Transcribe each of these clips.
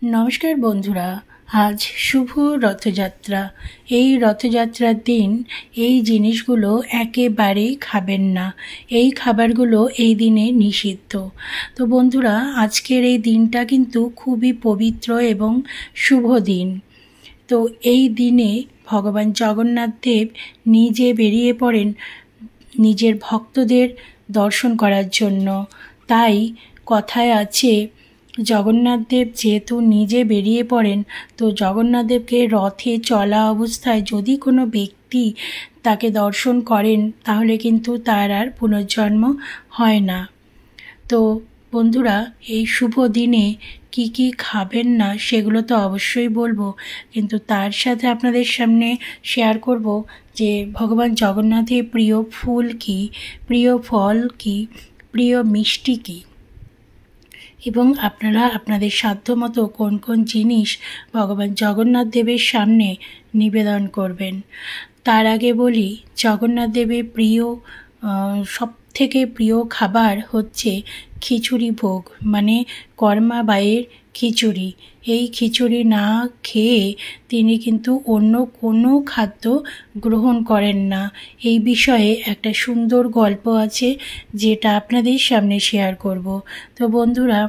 নমস্কার বন্ধুরা, আজ শুভ রথযাত্রা। এই রথযাত্রার দিন এই জিনিসগুলো একেবারেই খাবেন না। এই খাবারগুলো এই দিনে নিষিদ্ধ। তো বন্ধুরা, আজকের এই দিনটা কিন্তু খুবই পবিত্র এবং শুভ দিন। তো এই দিনে ভগবান জগন্নাথ দেব নিজে বেরিয়ে পড়েন নিজের ভক্তদের দর্শন করার জন্য। তাই কথায় আছে, জগন্নাথ দেব যেহেতু নিজে বেরিয়ে পড়েন, তো জগন্নাথ দেবকে রথে চলা অবস্থায় যদি কোনো ব্যক্তি তাকে দর্শন করেন, তাহলে কিন্তু তার আর পুনর্জন্ম হয় না। তো বন্ধুরা, এই শুভ দিনে কি কি খাবেন না সেগুলো তো অবশ্যই বলবো, কিন্তু তার সাথে আপনাদের সামনে শেয়ার করব যে ভগবান জগন্নাথের প্রিয় ফুল কি, প্রিয় ফল কি, প্রিয় মিষ্টি কী, এবং আপনারা আপনাদের সাধ্যমতো কোন কোন জিনিস ভগবান জগন্নাথ দেবের সামনে নিবেদন করবেন। তার আগে বলি, জগন্নাথ দেবের সবথেকে প্রিয় খাবার হচ্ছে খিচুড়ি ভোগ, মানে কর্মাবাইয়ের খিচুড়ি। এই খিচুড়ি না খেয়ে তিনি কিন্তু অন্য কোনো খাদ্য গ্রহণ করেন না। এই বিষয়ে একটা সুন্দর গল্প আছে, যেটা আপনাদের সামনে শেয়ার করব। তো বন্ধুরা,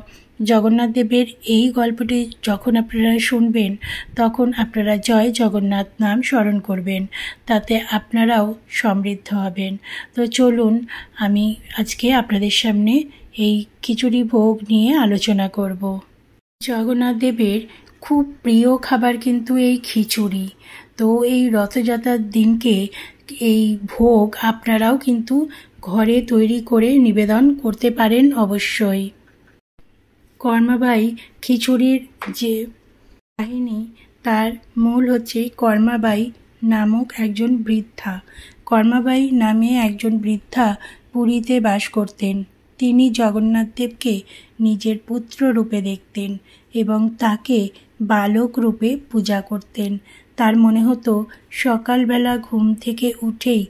জগন্নাথ দেবের এই গল্পটি যখন আপনারা শুনবেন, তখন আপনারা জয় জগন্নাথ নাম স্মরণ করবেন, তাতে আপনারাও সমৃদ্ধ হবেন। তো চলুন, আমি আজকে আপনাদের সামনে এই খিচুড়ি ভোগ নিয়ে আলোচনা করব। জগন্নাথ দেবের খুব প্রিয় খাবার কিন্তু এই খিচুড়ি। তো এই রথযাত্রার দিনকে এই ভোগ আপনারাও কিন্তু ঘরে তৈরি করে নিবেদন করতে পারেন অবশ্যই। কর্মাবাই খিচুড়ির যে কাহিনী, তার মূল হচ্ছে কর্মাবাই নামক একজন বৃদ্ধা। কর্মাবাই নামে একজন বৃদ্ধা পুরীতে বাস করতেন। তিনি জগন্নাথ দেবকে নিজের পুত্র রূপে দেখতেন এবং তাকে বালক রূপে পূজা করতেন। তার মনে হতো সকালবেলা ঘুম থেকে উঠেই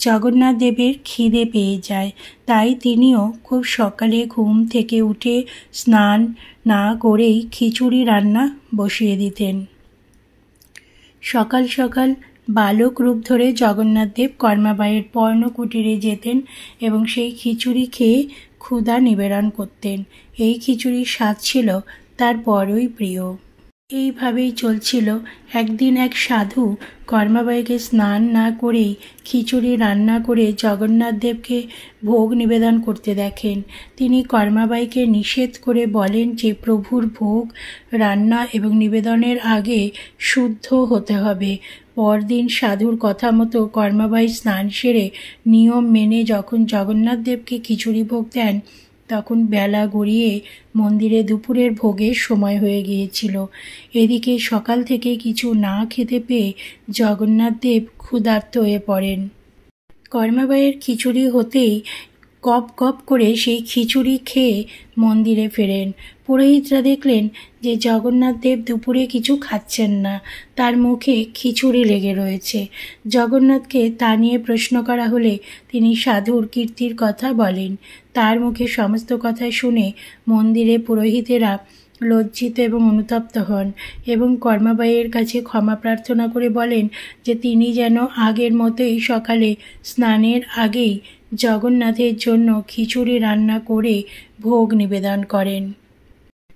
জগন্নাথ দেবের খিদে পেয়ে যায়, তাই তিনিও খুব সকালে ঘুম থেকে উঠে স্নান না করেই খিচুড়ি রান্না বসিয়ে দিতেন। সকাল সকাল বালক রূপ ধরে জগন্নাথ দেব কর্মাবাইয়ের পর্ণকুটিরে যেতেন এবং সেই খিচুড়ি খেয়ে ক্ষুধা নিবারণ করতেন। এই খিচুড়ির স্বাদ ছিল তার বড়ই প্রিয়। এইভাবেই চলছিল। একদিন এক সাধু কর্মাবাইকে স্নান না করেই খিচুড়ি রান্না করে জগন্নাথ দেবকে ভোগ নিবেদন করতে দেখেন। তিনি কর্মাবাইকে নিষেধ করে বলেন যে প্রভুর ভোগ রান্না এবং নিবেদনের আগে শুদ্ধ হতে হবে। পরদিন সাধুর কথা মতো কর্মাবাই স্নান সেরে নিয়ম মেনে যখন জগন্নাথ দেবকে খিচুড়ি ভোগ দেন, তখন বেলা গড়িয়ে মন্দিরে দুপুরের ভোগের সময় হয়ে গিয়েছিল। এদিকে সকাল থেকে কিছু না খেতে পেয়ে জগন্নাথ দেব ক্ষুধার্ত হয়ে পড়েন। কর্মাবাইয়ের খিচুড়ি হতেই গপ গপ করে সেই খিচুড়ি খেয়ে মন্দিরে ফেরেন। পুরোহিতরা দেখলেন যে জগন্নাথ দেব দুপুরে কিছু খাচ্ছেন না, তার মুখে খিচুড়ি লেগে রয়েছে। জগন্নাথকে তা নিয়ে প্রশ্ন করা হলে তিনি সাধুর কীর্তির কথা বলেন। তার মুখে সমস্ত কথা শুনে মন্দিরে পুরোহিতেরা লজ্জিত এবং অনুতপ্ত হন এবং কর্মাবাইয়ের কাছে ক্ষমা প্রার্থনা করে বলেন যে তিনি যেন আগের মতোই সকালে স্নানের আগেই জগন্নাথের জন্য খিচুড়ি রান্না করে ভোগ নিবেদন করেন।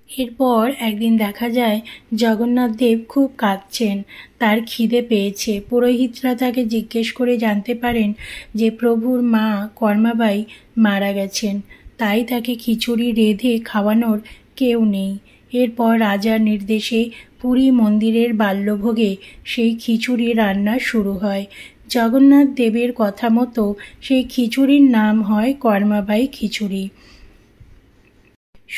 এরপর একদিন দেখা যায় জগন্নাথ দেব খুব কাঁদছেন, তার খিদে পেয়েছে। পুরোহিতরা তাকে জিজ্ঞেস করে জানতে পারেন যে প্রভুর মা কর্মাবাই মারা গেছেন, তাই তাকে খিচুড়ি রেঁধে খাওয়ানোর কেউ নেই। এরপর রাজার নির্দেশে পুরী মন্দিরের বাল্যভোগে সেই খিচুড়ি রান্না শুরু হয়। জগন্নাথ দেবের কথা মতো সেই খিচুড়ির নাম হয় কর্মাবাই খিচুড়ি।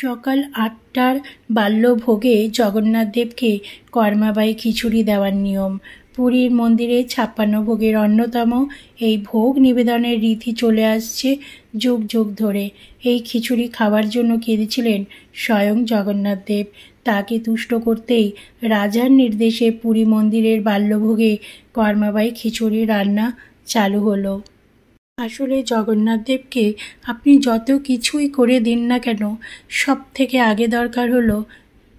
সকাল ৮টার বাল্যভোগে জগন্নাথ দেবকে কর্মাবাই খিচুড়ি দেওয়ার নিয়ম। পুরীর মন্দিরে ৫৬ ভোগের অন্যতম এই ভোগ নিবেদনের রীতি চলে আসছে যুগ যুগ ধরে। এই খিচুড়ি খাওয়ার জন্য কেঁদেছিলেন স্বয়ং জগন্নাথ দেব। তাকে তুষ্ট করতেই রাজার নির্দেশে পুরী মন্দিরের বাল্যভোগে কর্মাবাই খিচুড়ি রান্না চালু হলো। আসলে জগন্নাথ দেবকে আপনি যত কিছুই করে দিন না কেন, সব থেকে আগে দরকার হলো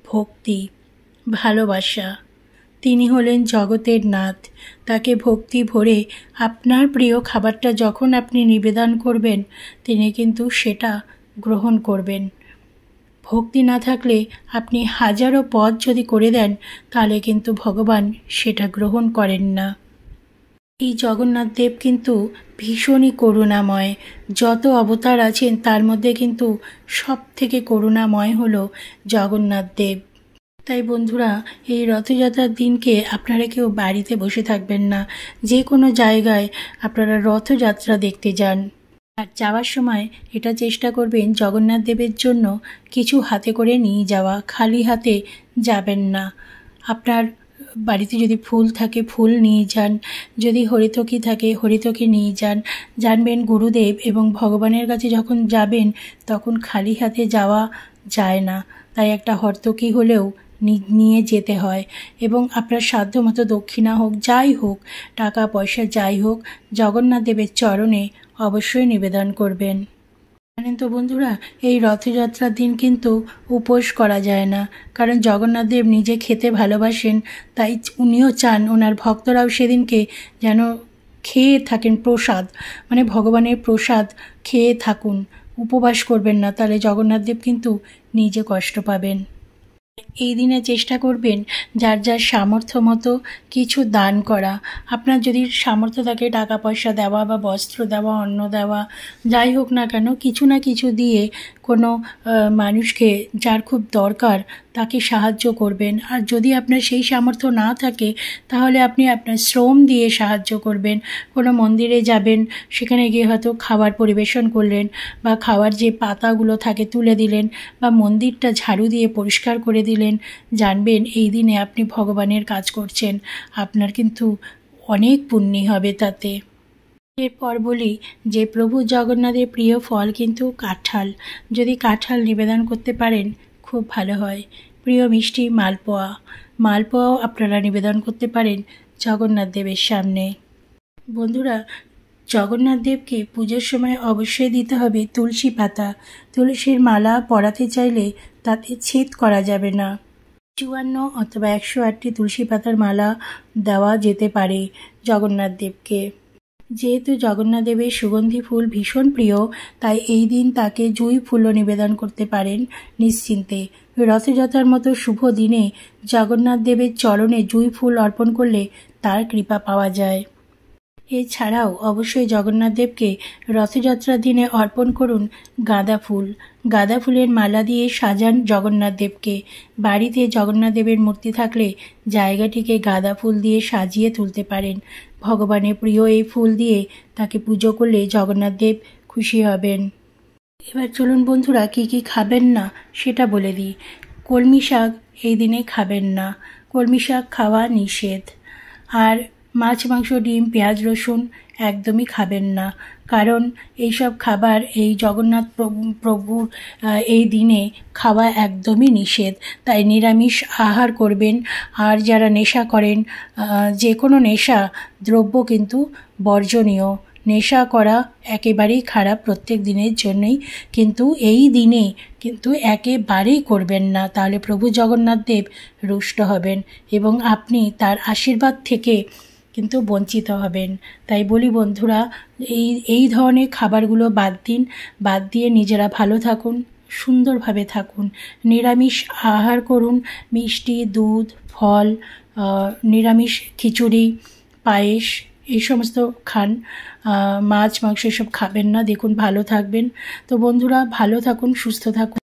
ভক্তি। ভালোবাসা। তিনি হলেন জগতের নাথ। তাকে ভক্তি ভরে আপনার প্রিয় খাবারটা যখন আপনি নিবেদন করবেন, তিনি কিন্তু সেটা গ্রহণ করবেন। ভক্তি না থাকলে আপনি হাজারো পদ যদি করে দেন, তাহলে কিন্তু ভগবান সেটা গ্রহণ করেন না। এই জগন্নাথ দেব কিন্তু ভীষণই করুণাময়। যত অবতার আছেন তার মধ্যে কিন্তু সব থেকে করুণাময় হলো জগন্নাথ দেব। তাই বন্ধুরা, এই রথযাত্রার দিনকে আপনারা কেউ বাড়িতে বসে থাকবেন না, যে কোনো জায়গায় আপনারা রথযাত্রা দেখতে যান। আর যাওয়ার সময় এটা চেষ্টা করবেন জগন্নাথ দেবের জন্য কিছু হাতে করে নিয়ে যাওয়া, খালি হাতে যাবেন না। আপনার বাড়িতে যদি ফুল থাকে ফুল নিয়ে যান, যদি হরিতকি থাকে হরিতকি নিয়ে যান। জানবেন গুরুদেব এবং ভগবানের কাছে যখন যাবেন তখন খালি হাতে যাওয়া যায় না, তাই একটা হর্তকি হলেও নিয়ে যেতে হয়। এবং আপনার সাধ্যমতো দক্ষিণা হোক, যাই হোক, টাকা পয়সা যাই হোক, জগন্নাথ দেবের চরণে অবশ্যই নিবেদন করবেন। জানেন তো বন্ধুরা, এই রথযাত্রার দিন কিন্তু উপোস করা যায় না, কারণ জগন্নাথ দেব নিজে খেতে ভালোবাসেন। তাই উনিও চান ওনার ভক্তরাও সেদিনকে যেন খেয়ে থাকেন প্রসাদ, মানে ভগবানের প্রসাদ খেয়ে থাকুন, উপবাস করবেন না, তাহলে জগন্নাথ দেব কিন্তু নিজে কষ্ট পাবেন। এই দিনে চেষ্টা করবেন যার যার সামর্থ্য মতো কিছু দান করা। আপনার যদি সামর্থ্য থাকে টাকা পয়সা দেওয়া বা বস্ত্র দেওয়া, অন্ন দেওয়া, যাই হোক না কেন, কিছু না কিছু দিয়ে কোনো মানুষকে যার খুব দরকার তাকে সাহায্য করবেন। আর যদি আপনার সেই সামর্থ্য না থাকে তাহলে আপনি আপনার শ্রম দিয়ে সাহায্য করবেন। কোনো মন্দিরে যাবেন, সেখানে গিয়ে হয়তো খাবার পরিবেশন করলেন, বা খাওয়ার যে পাতাগুলো থাকে তুলে দিলেন, বা মন্দিরটা ঝাড়ু দিয়ে পরিষ্কার করে দিলেন। জানবেন এই দিনে আপনি ভগবানের কাজ করছেন, আপনার কিন্তু অনেক পুণ্যি হবে তাতে। এরপর বলি যে প্রভু জগন্নাথের প্রিয় ফল কিন্তু কাঁঠাল। যদি কাঁঠাল নিবেদন করতে পারেন খুব ভালো হয়। প্রিয় মিষ্টি মালপোয়া, মালপোয়াও আপনারা নিবেদন করতে পারেন জগন্নাথ দেবের সামনে। বন্ধুরা, জগন্নাথ দেবকে পুজোর সময় অবশ্যই দিতে হবে তুলসী পাতা। তুলসীর মালা পরাতে চাইলে তাতে ছেদ করা যাবে না। 54 অথবা 108টি তুলসী পাতার মালা দেওয়া যেতে পারে জগন্নাথ দেবকে। যেহেতু জগন্নাথ দেবের সুগন্ধি ফুল ভীষণ প্রিয়, তাই এই দিন তাকে জুঁই ফুলও নিবেদন করতে পারেন নিশ্চিন্তে। রথযাত্রার মতো শুভ দিনে জগন্নাথ দেবের চরণে জুঁই ফুল অর্পণ করলে তার কৃপা পাওয়া যায়। এছাড়াও অবশ্যই জগন্নাথ দেবকে রথযাত্রার দিনে অর্পণ করুন গাঁদা ফুল। গাঁদা ফুলের মালা দিয়ে সাজান জগন্নাথ দেবকে। বাড়িতে জগন্নাথ দেবের মূর্তি থাকলে জায়গাটিকে গাঁদা ফুল দিয়ে সাজিয়ে তুলতে পারেন। ভগবানের প্রিয় এই ফুল দিয়ে তাকে পুজো করলে জগন্নাথ দেব খুশি হবেন। এবার চলুন বন্ধুরা, কি কি খাবেন না সেটা বলে দিই। কলমি শাক এই দিনে খাবেন না, কলমি শাক খাওয়া নিষেধ। আর মাছ, মাংস, ডিম, পেঁয়াজ, রসুন একদমই খাবেন না, কারণ এইসব খাবার এই জগন্নাথ প্রভুর এই দিনে খাওয়া একদমই নিষেধ। তাই নিরামিষ আহার করবেন। আর যারা নেশা করেন, যে কোনো নেশা দ্রব্য কিন্তু বর্জনীয়। নেশা করা একেবারেই খারাপ প্রত্যেক দিনের জন্যই, কিন্তু এই দিনে কিন্তু একেবারেই করবেন না, তাহলে প্রভু জগন্নাথ দেব রুষ্ট হবেন এবং আপনি তার আশীর্বাদ থেকে কিন্তু বঞ্চিত হবেন। তাই বলি বন্ধুরা, এই ধরনের খাবারগুলো বাদ দিন, বাদ দিয়ে নিজেরা ভালো থাকুন, সুন্দরভাবে থাকুন, নিরামিষ আহার করুন। মিষ্টি, দুধ, ফল, নিরামিষ খিচুড়ি, পায়েস এই সমস্ত খান। মাছ, মাংস এসব খাবেন না। দেখুন ভালো থাকবেন। তো বন্ধুরা, ভালো থাকুন, সুস্থ থাকুন।